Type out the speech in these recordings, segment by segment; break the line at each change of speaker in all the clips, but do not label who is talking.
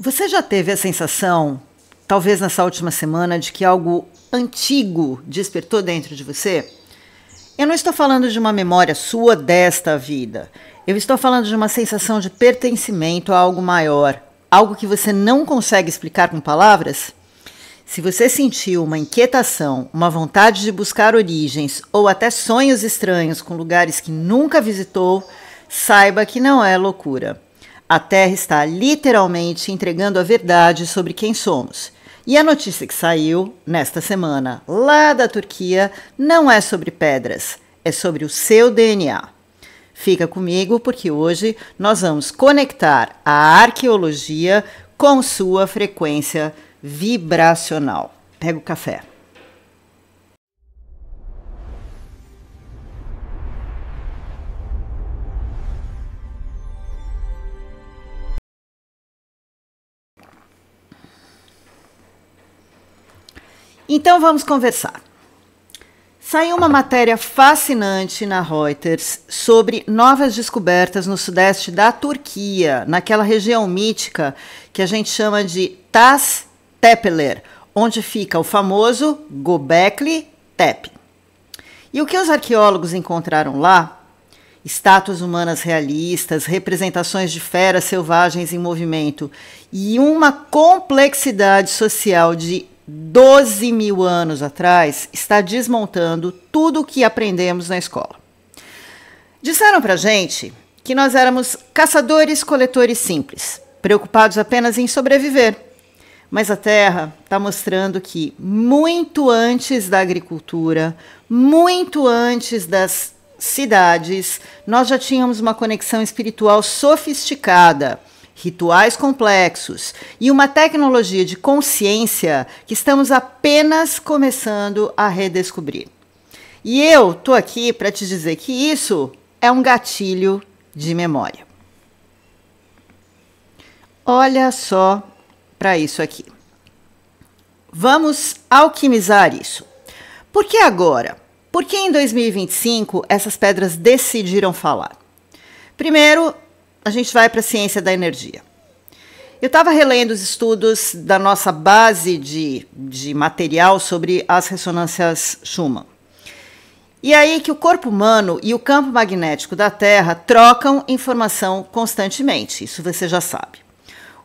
Você já teve a sensação, talvez nessa última semana, de que algo antigo despertou dentro de você? Eu não estou falando de uma memória sua desta vida. Eu estou falando de uma sensação de pertencimento a algo maior, algo que você não consegue explicar com palavras. Se você sentiu uma inquietação, uma vontade de buscar origens ou até sonhos estranhos com lugares que nunca visitou, saiba que não é loucura. A Terra está literalmente entregando a verdade sobre quem somos. E a notícia que saiu nesta semana, lá da Turquia, não é sobre pedras, é sobre o seu DNA. Fica comigo porque hoje nós vamos conectar a arqueologia com sua frequência vibracional. Pega o café. Então vamos conversar. Saiu uma matéria fascinante na Reuters sobre novas descobertas no sudeste da Turquia, naquela região mítica que a gente chama de Tas Tepeler, onde fica o famoso Göbekli Tepe. E o que os arqueólogos encontraram lá? Estátuas humanas realistas, representações de feras selvagens em movimento e uma complexidade social de 12 mil anos atrás está desmontando tudo o que aprendemos na escola. Disseram pra gente que nós éramos caçadores-coletores simples, preocupados apenas em sobreviver. Mas a Terra está mostrando que muito antes da agricultura, muito antes das cidades, nós já tínhamos uma conexão espiritual sofisticada, rituais complexos e uma tecnologia de consciência que estamos apenas começando a redescobrir. E eu tô aqui para te dizer que isso é um gatilho de memória. Olha só para isso aqui. Vamos alquimizar isso. Por que agora? Por que em 2025 essas pedras decidiram falar? Primeiro, a gente vai para a ciência da energia. Eu estava relendo os estudos da nossa base de material sobre as ressonâncias Schumann. E aí que o corpo humano e o campo magnético da Terra trocam informação constantemente, isso você já sabe.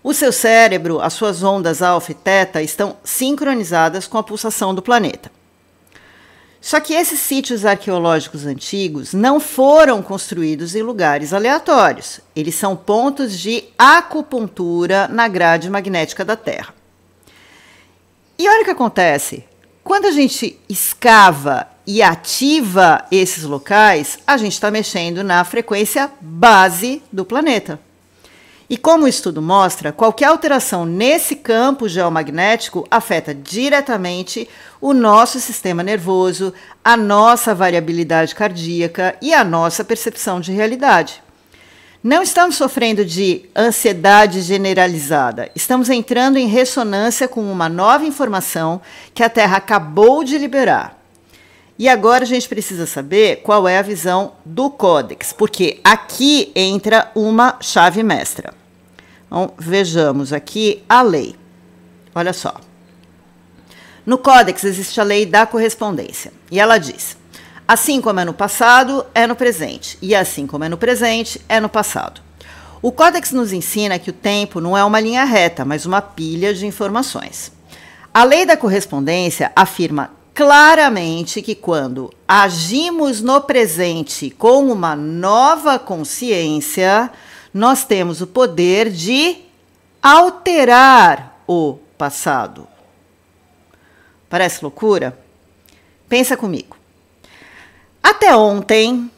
O seu cérebro, as suas ondas alfa e teta estão sincronizadas com a pulsação do planeta. Só que esses sítios arqueológicos antigos não foram construídos em lugares aleatórios. Eles são pontos de acupuntura na grade magnética da Terra. E olha o que acontece. Quando a gente escava e ativa esses locais, a gente está mexendo na frequência base do planeta. E como o estudo mostra, qualquer alteração nesse campo geomagnético afeta diretamente o nosso sistema nervoso, a nossa variabilidade cardíaca e a nossa percepção de realidade. Não estamos sofrendo de ansiedade generalizada, estamos entrando em ressonância com uma nova informação que a Terra acabou de liberar. E agora a gente precisa saber qual é a visão do Códex, porque aqui entra uma chave mestra. Então, vejamos aqui a lei. Olha só. No Códex existe a lei da correspondência. E ela diz: assim como é no passado, é no presente. E assim como é no presente, é no passado. O Códex nos ensina que o tempo não é uma linha reta, mas uma pilha de informações. A lei da correspondência afirma claramente que quando agimos no presente com uma nova consciência, nós temos o poder de alterar o passado. Parece loucura? Pensa comigo. Até ontem,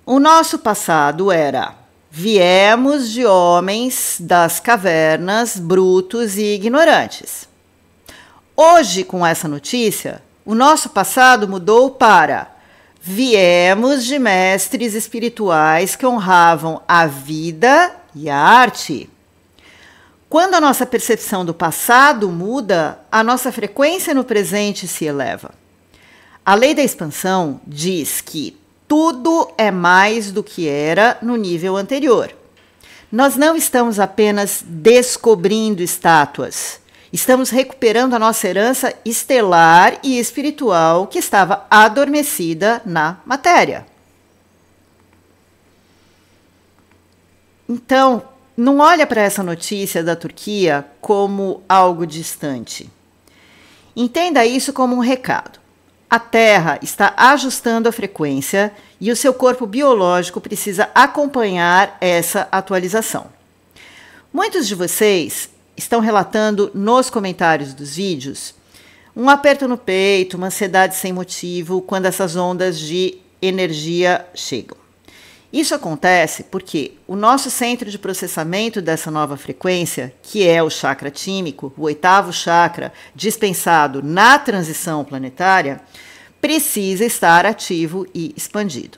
o nosso passado era: viemos de homens das cavernas, brutos e ignorantes. Hoje, com essa notícia, o nosso passado mudou para: viemos de mestres espirituais que honravam a vida e a arte. Quando a nossa percepção do passado muda, a nossa frequência no presente se eleva. A lei da expansão diz que tudo é mais do que era no nível anterior. Nós não estamos apenas descobrindo estátuas. Estamos recuperando a nossa herança estelar e espiritual que estava adormecida na matéria. Então, não olha para essa notícia da Turquia como algo distante. Entenda isso como um recado. A Terra está ajustando a frequência e o seu corpo biológico precisa acompanhar essa atualização. Muitos de vocês estão relatando nos comentários dos vídeos um aperto no peito, uma ansiedade sem motivo quando essas ondas de energia chegam. Isso acontece porque o nosso centro de processamento dessa nova frequência, que é o chakra tímico, o 8º chakra dispensado na transição planetária, precisa estar ativo e expandido.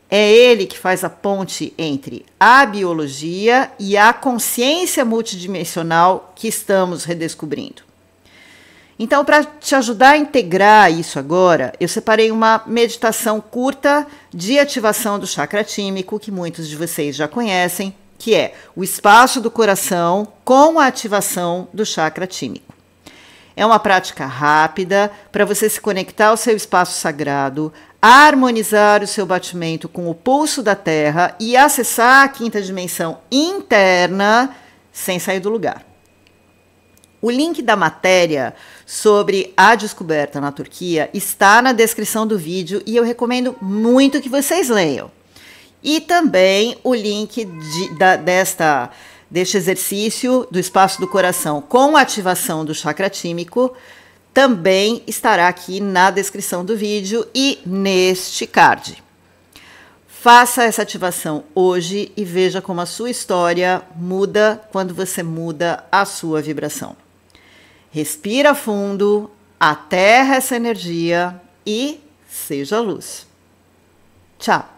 É ele que faz a ponte entre a biologia e a consciência multidimensional que estamos redescobrindo. Então, para te ajudar a integrar isso agora, eu separei uma meditação curta de ativação do chakra tímico, que muitos de vocês já conhecem, que é o espaço do coração com a ativação do chakra tímico. É uma prática rápida para você se conectar ao seu espaço sagrado, harmonizar o seu batimento com o pulso da Terra e acessar a 5ª dimensão interna sem sair do lugar. O link da matéria sobre a descoberta na Turquia está na descrição do vídeo e eu recomendo muito que vocês leiam. E também o link deste exercício do espaço do coração com a ativação do chakra tímico também estará aqui na descrição do vídeo e neste card. Faça essa ativação hoje e veja como a sua história muda quando você muda a sua vibração. Respira fundo, aterra essa energia e seja luz. Tchau!